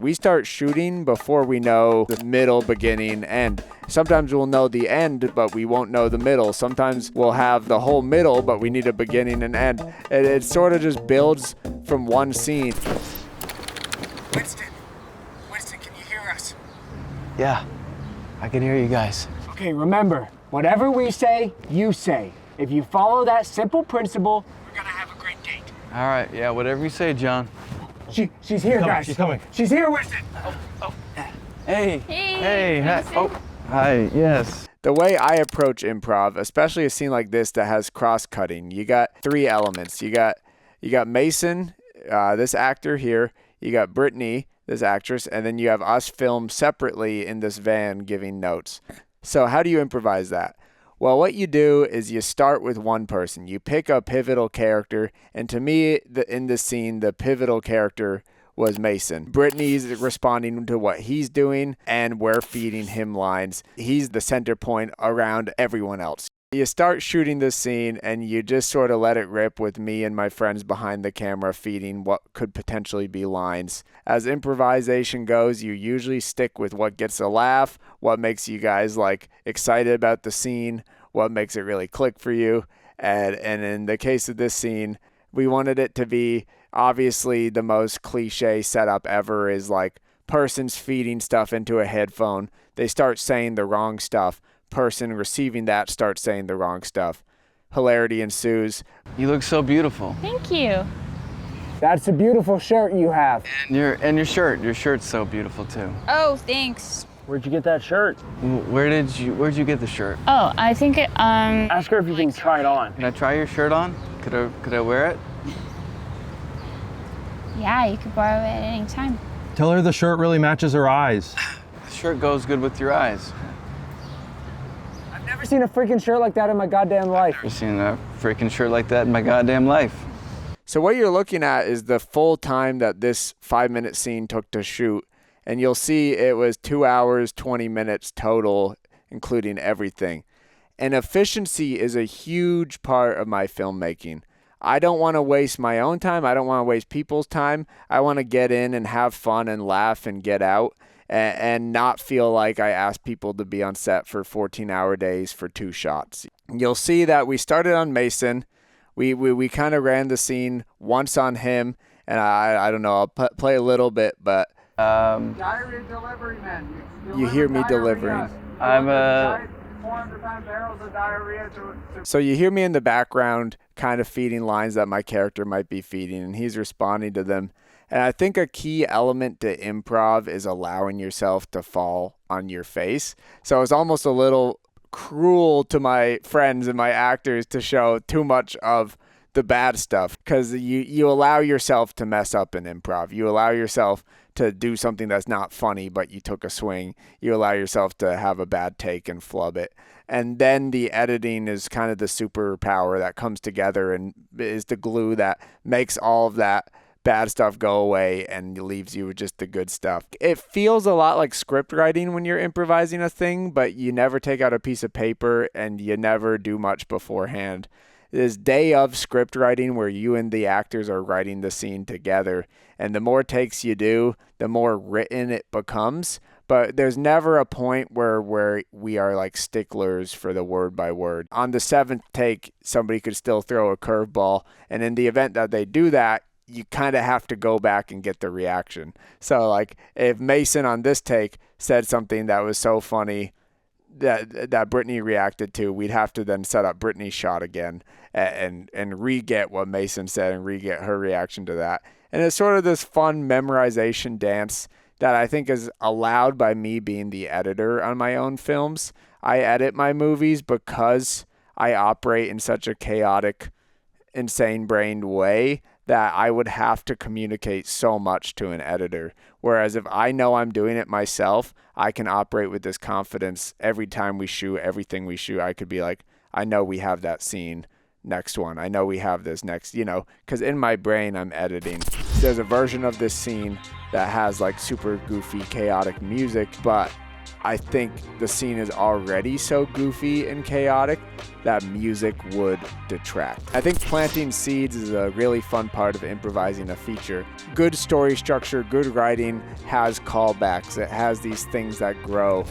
We start shooting before we know the middle, beginning, end. Sometimes we'll know the end, but we won't know the middle. Sometimes we'll have the whole middle, but we need a beginning and end. It sort of just builds from one scene. Winston, can you hear us? Yeah, I can hear you guys. Okay, remember, whatever we say, you say. If you follow that simple principle, we're gonna have a great date. All right, yeah, whatever you say, John. She's here, guys. She's coming. She's here, Winston. Hey. Hey. Hi. Oh, hi. Yes. The way I approach improv, especially a scene like this that has cross-cutting, you got three elements. You got Mason, this actor here. You got Brittany, this actress, and then you have us filmed separately in this van giving notes. So how do you improvise that? Well, what you do is you start with one person. You pick a pivotal character, and to me, in this scene, the pivotal character was Mason. Brittany's responding to what he's doing, and we're feeding him lines. He's the center point around everyone else. You start shooting this scene, and you just sort of let it rip with me and my friends behind the camera feeding what could potentially be lines. As improvisation goes, you usually stick with what gets a laugh, what makes you guys excited about the scene, what makes it really click for you. And in the case of this scene, we wanted it to be obviously the most cliche setup ever is persons feeding stuff into a headphone. They start saying the wrong stuff. Person receiving that starts saying the wrong stuff. Hilarity ensues. You look so beautiful. Thank you. That's a beautiful shirt you have. And your shirt's so beautiful too. Oh, thanks. Where'd you get that shirt? Where'd you get the shirt? Oh, I think it, Ask her if you can try it on. Can I try your shirt on? Could I wear it? yeah, you could borrow it at any time. Tell her the shirt really matches her eyes. The shirt goes good with your eyes. I've never seen a freaking shirt like that in my goddamn life. I've seen a freaking shirt like that in my goddamn life. So what you're looking at is the full time that this 5-minute scene took to shoot. And you'll see it was 2 hours, 20 minutes total, including everything. And efficiency is a huge part of my filmmaking. I don't want to waste my own time. I don't want to waste people's time. I want to get in and have fun and laugh and get out and not feel like I asked people to be on set for 14-hour days for 2 shots. You'll see that we started on Mason. We kind of ran the scene once on him, and I don't know, I'll play a little bit, but Diarrhea delivery man. You hear me delivering. I'm a 400-pound barrels of diarrhea So you hear me in the background kind of feeding lines that my character might be feeding, and he's responding to them. And I think a key element to improv is allowing yourself to fall on your face. So it's almost a little cruel to my friends and my actors to show too much of the bad stuff, because you allow yourself to mess up in improv. You allow yourself to do something that's not funny, but you took a swing. You allow yourself to have a bad take and flub it. And then the editing is kind of the superpower that comes together and is the glue that makes all of that bad stuff go away and leaves you with just the good stuff. It feels a lot like script writing when you're improvising a thing, but you never take out a piece of paper and you never do much beforehand. This day of script writing where you and the actors are writing the scene together, and the more takes you do, the more written it becomes. But there's never a point where we are sticklers for the word by word. On the 7th take, somebody could still throw a curveball, and in the event that they do that, you kind of have to go back and get the reaction. So if Mason on this take said something that was so funny that Brittany reacted to, we'd have to then set up Brittany's shot again and re-get what Mason said and re-get her reaction to that. And it's sort of this fun memorization dance that I think is allowed by me being the editor on my own films. I edit my movies because I operate in such a chaotic, insane-brained way that I would have to communicate so much to an editor. Whereas if I know I'm doing it myself, I can operate with this confidence every time we shoot, everything we shoot. I could be like, I know we have that scene, next one. I know we have this next, because in my brain I'm editing. There's a version of this scene that has super goofy, chaotic music, but I think the scene is already so goofy and chaotic that music would detract. I think planting seeds is a really fun part of improvising a feature. Good story structure, good writing has callbacks. It has these things that grow.